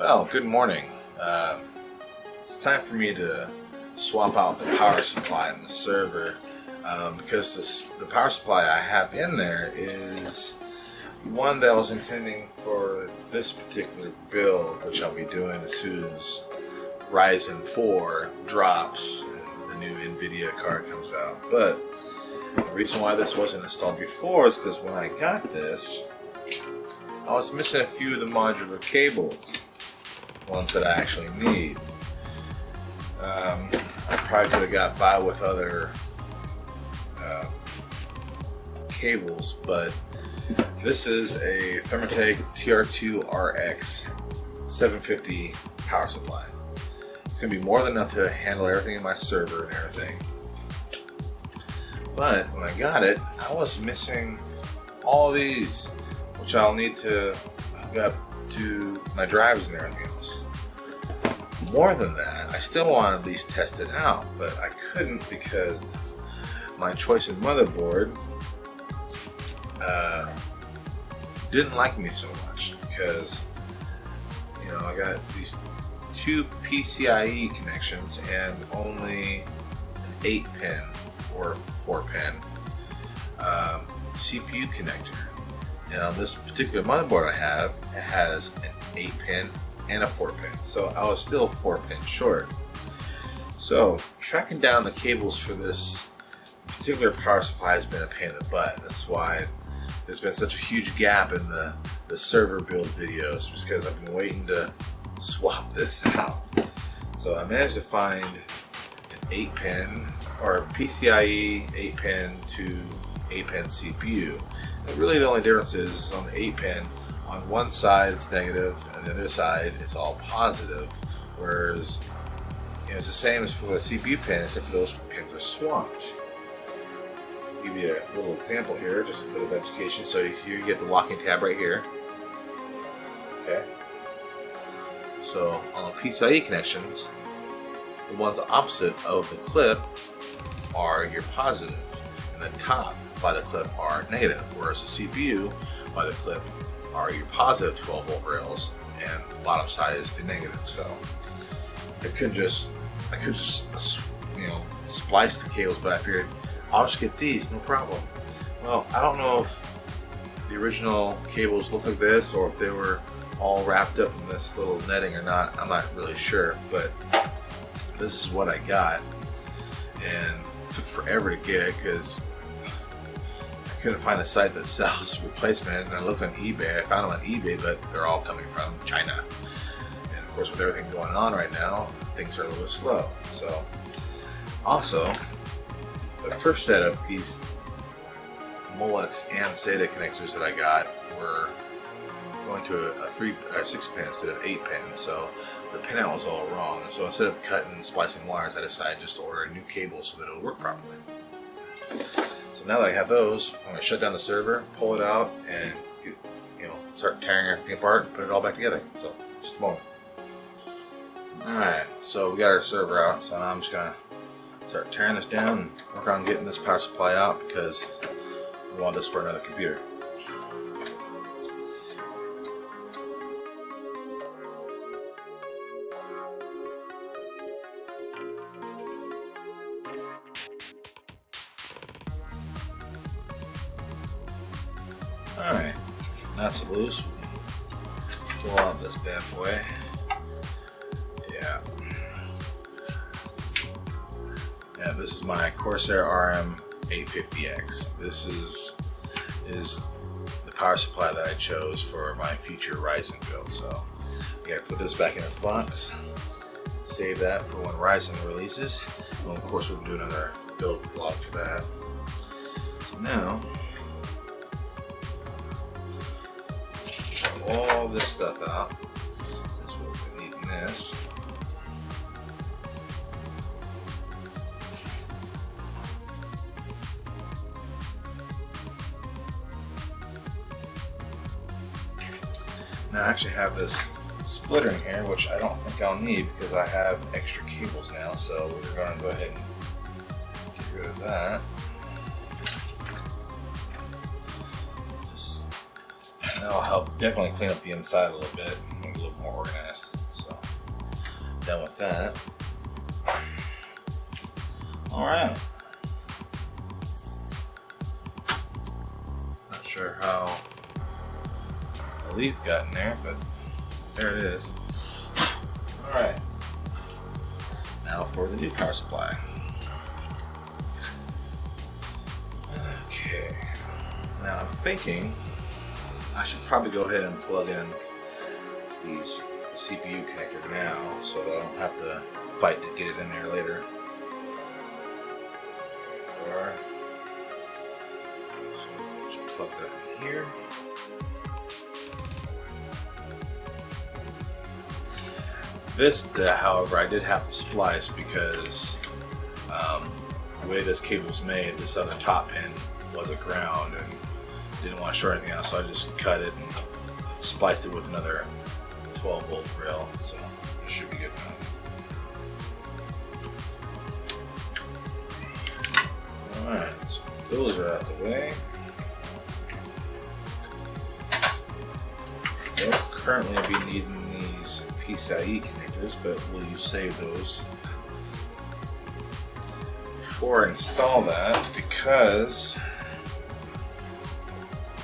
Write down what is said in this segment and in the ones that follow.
Well, good morning. It's time for me to swap out the power supply in the server because the power supply I have in there is one that I was intending for this particular build, which I'll be doing as soon as Ryzen 4 drops and the new NVIDIA card comes out. But the reason why this wasn't installed before is because when I got this, I was missing a few of the modular cables, ones that I actually need. I probably could have got by with other cables, but this is a Thermaltake TR2RX 750 power supply. It's going to be more than enough to handle everything in my server and everything. But when I got it, I was missing all these, which I'll need to hook up to my drives and everything else. More than that, I still want to at least test it out, but I couldn't because my choice in motherboard didn't like me so much because, you know, I got these two PCIe connections and only an 8-pin or 4-pin CPU connector. And on this particular motherboard I have, it has an 8-pin and a 4-pin, so I was still 4-pin short. So tracking down the cables for this particular power supply has been a pain in the butt. That's why there's been such a huge gap in the server build videos, just because I've been waiting to swap this out. So I managed to find an 8-pin or PCIe 8-pin to 8-pin CPU. And really the only difference is on the 8-pin, on one side it's negative and the other side it's all positive, whereas it's the same as for the CPU pin, except for those pins are swapped. I'll give you a little example here, just a bit of education. So here you get the locking tab right here. Okay. So on the PCIe connections, the ones opposite of the clip are your positive, and the top by the clip are negative, whereas the CPU by the clip are your positive 12 volt rails, and the bottom side is the negative. So I could just splice the cables, but I figured I'll just get these, no problem. Well, I don't know if the original cables look like this or if they were all wrapped up in this little netting or not. I'm not really sure, but this is what I got, and it took forever to get it because I couldn't find a site that sells replacement, and I looked on eBay. I found them on eBay, but they're all coming from China. And of course, with everything going on right now, things are a little slow. So, also, the first set of these Molex and SATA connectors that I got were going to a 6-pin instead of 8-pin, so the pinout was all wrong. So instead of cutting and splicing wires, I decided just to order a new cable so that it'll work properly. So now that I have those, I'm going to shut down the server, pull it out, and start tearing everything apart and put it all back together. So, just a moment. Alright, so we got our server out, so now I'm just going to start tearing this down and work on getting this power supply out because we want this for another computer. Alright, that's loose. Pull out this bad boy. Yeah, this is my Corsair RM850X. This is the power supply that I chose for my future Ryzen build. So I gotta put this back in its box, save that for when Ryzen releases, and of course we'll do another build vlog for that. So now, all this stuff out, since we'll be needing this. Now I actually have this splitter in here, which I don't think I'll need because I have extra cables now, so we're going to go ahead and get rid of that. That'll help definitely clean up the inside a little bit. things a little more organized. So, done with that. Alright. Not sure how the leaf got in there, but there it is. Alright. Now for the new power supply. Okay. Now I'm thinking I should probably go ahead and plug in these CPU connector now so that I don't have to fight to get it in there later. Or just plug that in here. This, however, I did have to splice because the way this cable is made, this other top pin was a ground and didn't want to short anything out, so I just cut it and spliced it with another 12 volt rail, so it should be good enough. Alright, so those are out the way. We'll currently be needing these PCIe connectors, but will you save those before I install that, because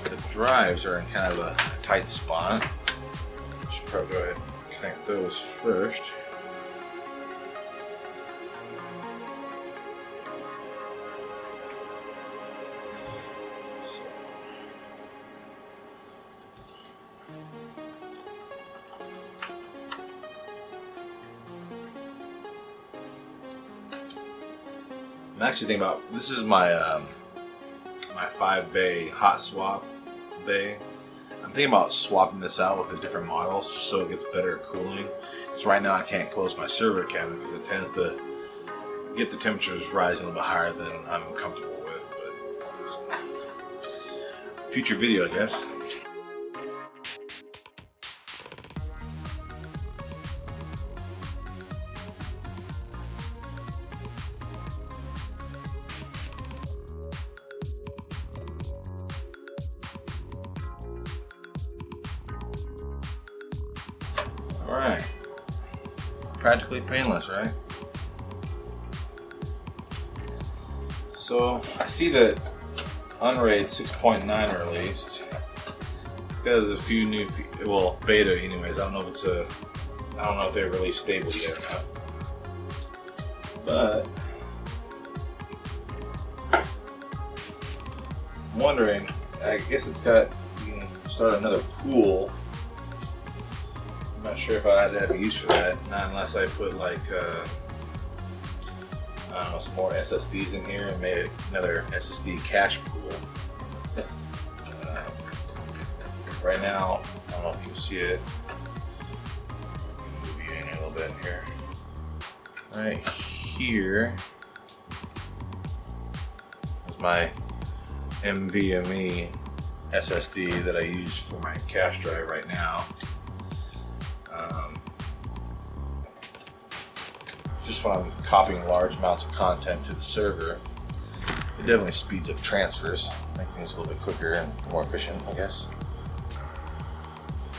the drives are in kind of a tight spot. I should probably go ahead and connect those first. I'm actually thinking about, this is my my 5-bay hot swap bay. I'm thinking about swapping this out with a different model just so it gets better cooling. Because right now I can't close my server cabinet because it tends to get the temperatures rising a little bit higher than I'm comfortable with. But future video, I guess. Alright, practically painless, right? So I see that Unraid 6.9 released. It's got a few new, well, beta anyways. I don't know if it's I don't know if they released stable yet or not. But I'm wondering, I guess it's got, you can start another pool. I'm not sure if I had to have a use for that, not unless I put like I don't know, some more SSDs in here and made another SSD cache pool. Right now, I don't know if you can see it. Move you in a little bit here. Right here is my NVMe SSD that I use for my cache drive right now. Just when I'm copying large amounts of content to the server, it definitely speeds up transfers, make things a little bit quicker and more efficient, I guess.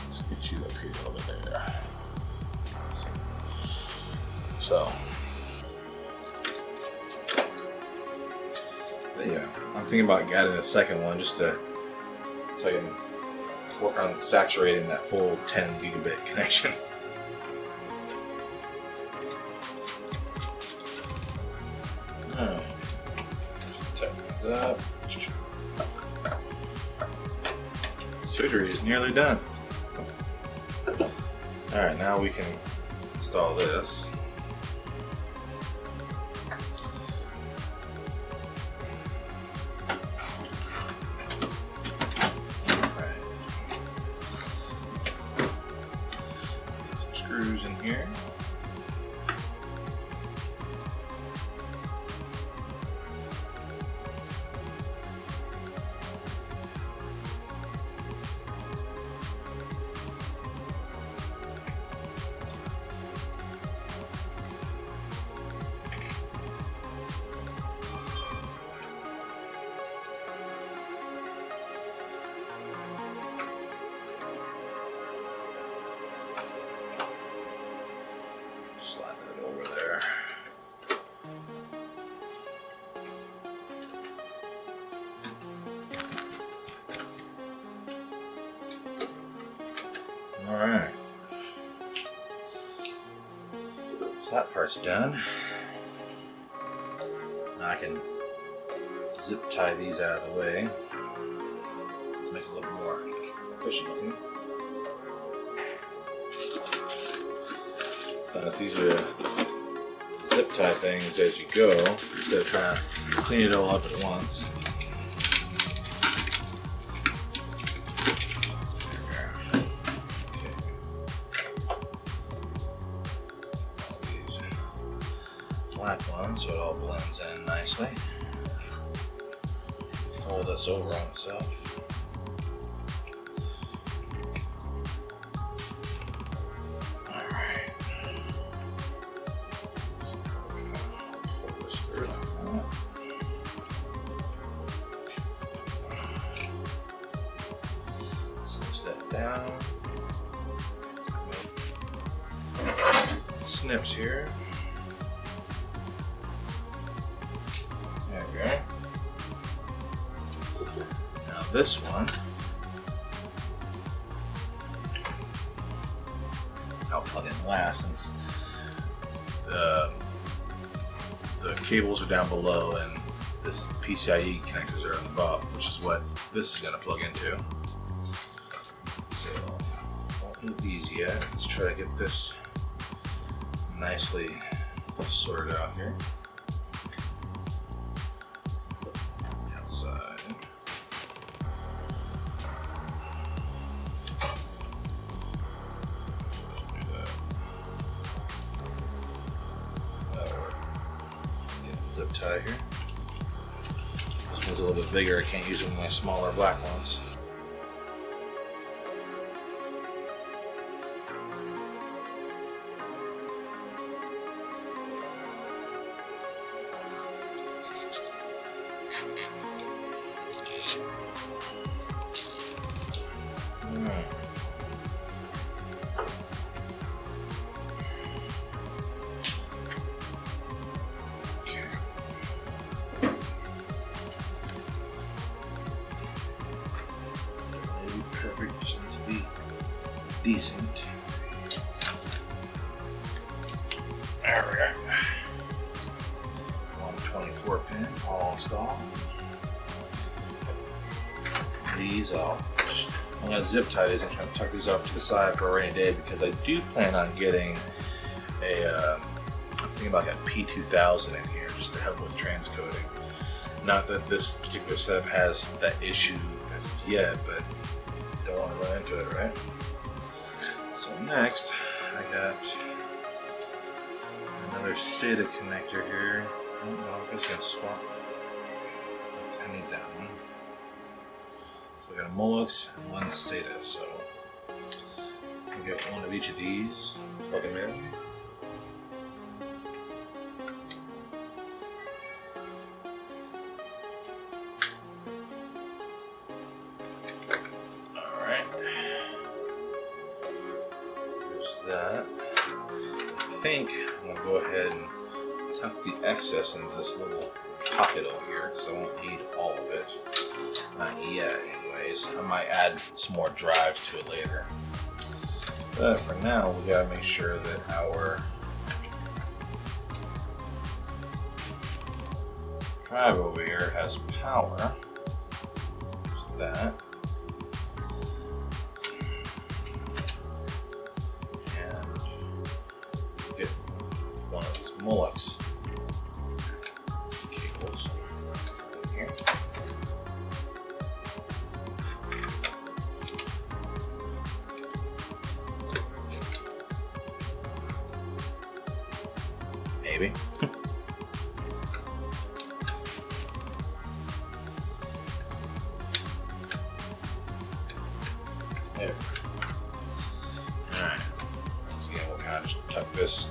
Let's get you up here a little bit there. So, but yeah, I'm thinking about adding a second one just to, so I can work on saturating that full 10 gigabit connection. Alright, tighten these up. Surgery is nearly done. Alright, now we can install this. Alright. Get some screws in here. Alright. So that part's done. Now I can zip tie these out of the way to make it a little more efficient looking. It's easier to zip tie things as you go instead of trying to clean it all up at once. Black one so it all blends in nicely. Fold this over on itself. Alright. Pull this through like that. Cinch that down. Snips here. Okay. Now this one, I'll plug in last since the cables are down below and this PCIe connectors are on the bottom, which is what this is going to plug into. So, won't need these yet. Let's try to get this nicely sorted out here. Zip tie here. This one's a little bit bigger. I can't use one of my smaller black ones. Perfect, just needs to be decent. There we go. 124 pin, all installed. These I'm gonna zip tie these. I'm trying to tuck these off to the side for a rainy day because I do plan on getting I'm thinking about getting P2000 in here just to help with transcoding. Not that this particular setup has that issue as of yet, but don't want to run into it, right? So next, I got another SATA connector here. I don't know, I'm just going to swap. I need that one. So I got a Molex and one SATA, so I'll get one of each of these, plug them in. That. I think I'm going to go ahead and tuck the excess into this little pocket over here because I won't need all of it. Not yet anyways. I might add some more drives to it later. But for now we got to make sure that our drive over here has power. Just that. One of these Molex cables here. Maybe. There. Alright. Once again, we'll kind of just tuck this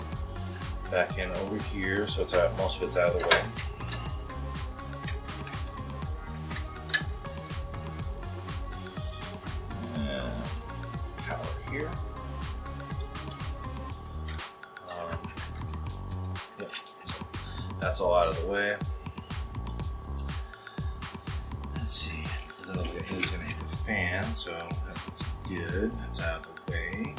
back in over here so it's out, most of it's out of the way. And power here. Yep. That's all out of the way. Let's see. Doesn't look like he's gonna hit the fan, so that's good. That's out of the way.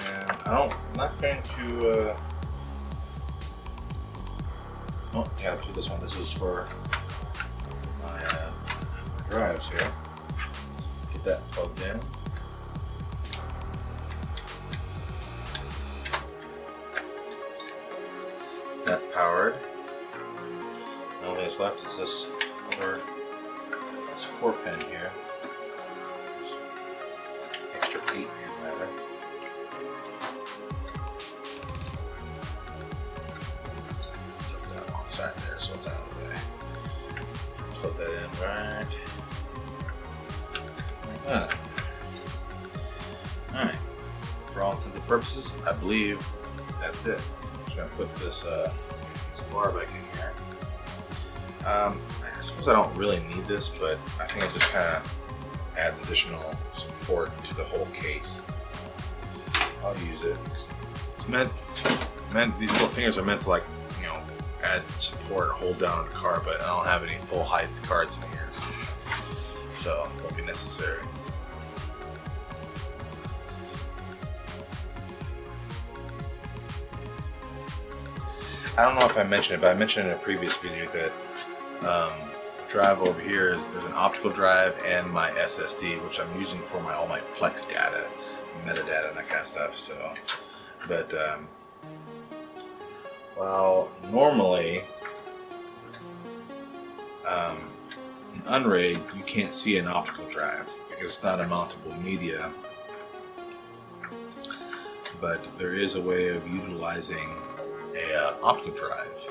And I'm not going to, oh, yeah, I'll do this one. This is for my drives here. Get that plugged in. That's powered. The only thing that's left is this other, this 4-pin here. Extra 8-pin rather. Put that alongside there so it's out of the way. Plug that in right like that. Alright. For all intents and purposes, I believe that's it. I'm just going to put this bar back in here. I suppose I don't really need this, but I think it just kind of adds additional support to the whole case. So I'll use it. It's meant, these little fingers are meant to, like, you know, add support, hold down the car, but I don't have any full height cards in here, so it won't be necessary. I don't know if I mentioned it, but I mentioned in a previous video that drive over here there's an optical drive and my SSD, which I'm using for all my Plex data, metadata, and that kind of stuff. So, but well, normally in Unraid you can't see an optical drive because it's not a mountable media. But there is a way of utilizing a optical drive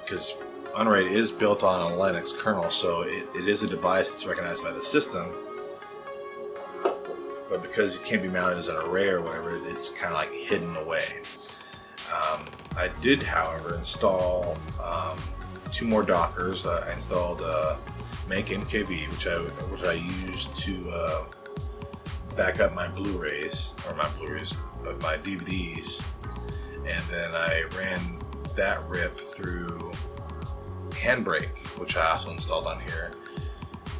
because Unraid is built on a Linux kernel, so it is a device that's recognized by the system, but because it can't be mounted as an array or whatever, it's kind of like hidden away. I did, however, install 2 more Dockers. I installed Make MKV, which I used to back up my Blu-rays, but my DVDs. And then I ran that rip through Handbrake, which I also installed on here,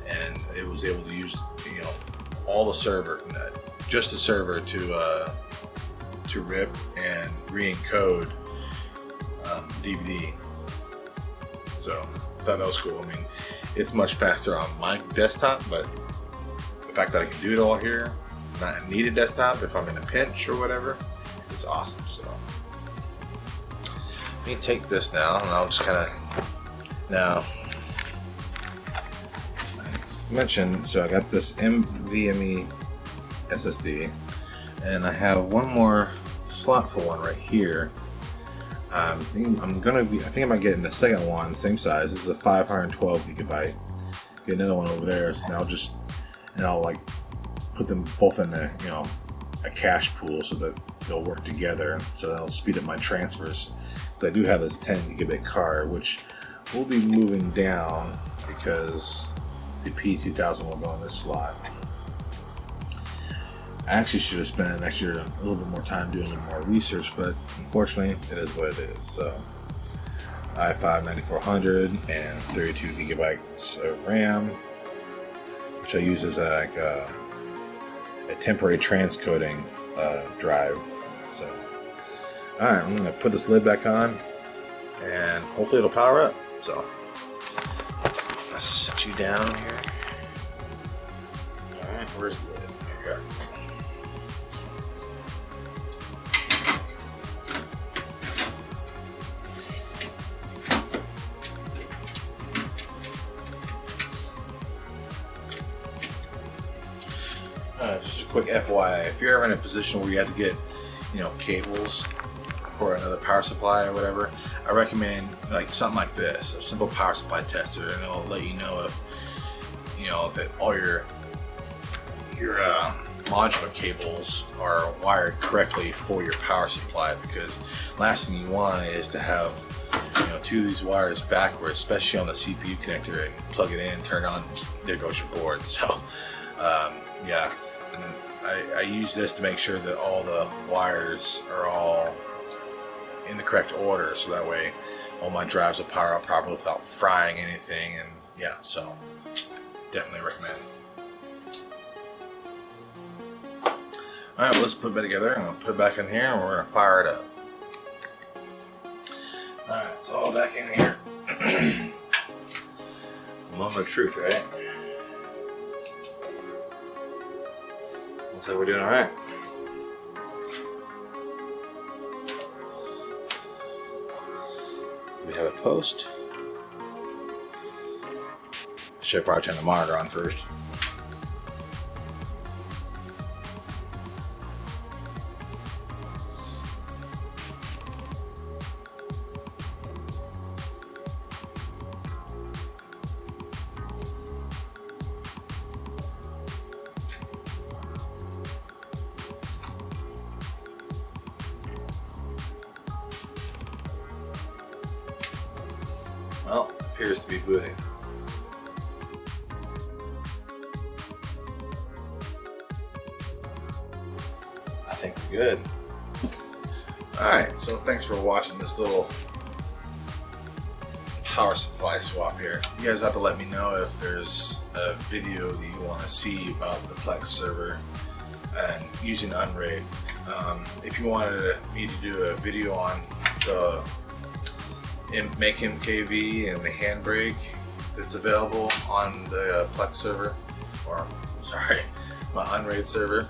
and it was able to use, you know, all the server, just the server to rip and re-encode DVD. So I thought that was cool. I mean, it's much faster on my desktop, but the fact that I can do it all here, not need a desktop if I'm in a pinch or whatever, it's awesome. So let me take this now, and I'll just kind of, now, as mentioned, so I got this NVMe SSD, and I have one more slot for one right here. I think I might get in the second one, same size. This is a 512 gigabyte. Get another one over there, so now I'll like put them both in a, you know, a cache pool so that they'll work together, so that'll speed up my transfers. So I do have this 10 gigabit card, which will be moving down because the P2000 will go in this slot. I actually should have spent a little bit more time doing a little more research, but unfortunately, it is what it is. So i5 9400 and 32 gigabytes of RAM, which I use as a temporary transcoding drive. So, alright, I'm going to put this lid back on, and hopefully it'll power up. So, let's set you down here. Alright, where's the lid? Here you go. Just a quick FYI, if you're ever in a position where you have to get, you know, cables for another power supply or whatever, I recommend like something like this, a simple power supply tester, and it'll let you know if, you know, that all your modular cables are wired correctly for your power supply, because last thing you want is to have, you know, 2 of these wires backwards, especially on the CPU connector, and plug it in, turn it on, there goes your board. So yeah, and I use this to make sure that all the wires are all in the correct order, so that way all my drives will power up properly without frying anything. And yeah, so definitely recommend. Alright, well, let's put it back together. I'm going to put it back in here and we're going to fire it up. Alright, it's all back in here. Moment of truth, right? Looks like we're doing alright. We have a post. I should probably turn the monitor on first. Well, appears to be booting. I think we're good. Alright, so thanks for watching this little power supply swap here. You guys have to let me know if there's a video that you want to see about the Plex server and using Unraid. If you wanted me to do a video on the make him KV and the handbrake that's available on the Plex server, or sorry, my Unraid server,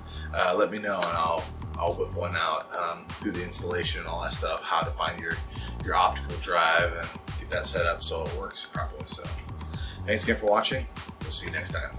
let me know and I'll whip one out through the installation and all that stuff, how to find your optical drive and get that set up so it works properly. So thanks again for watching. We'll see you next time.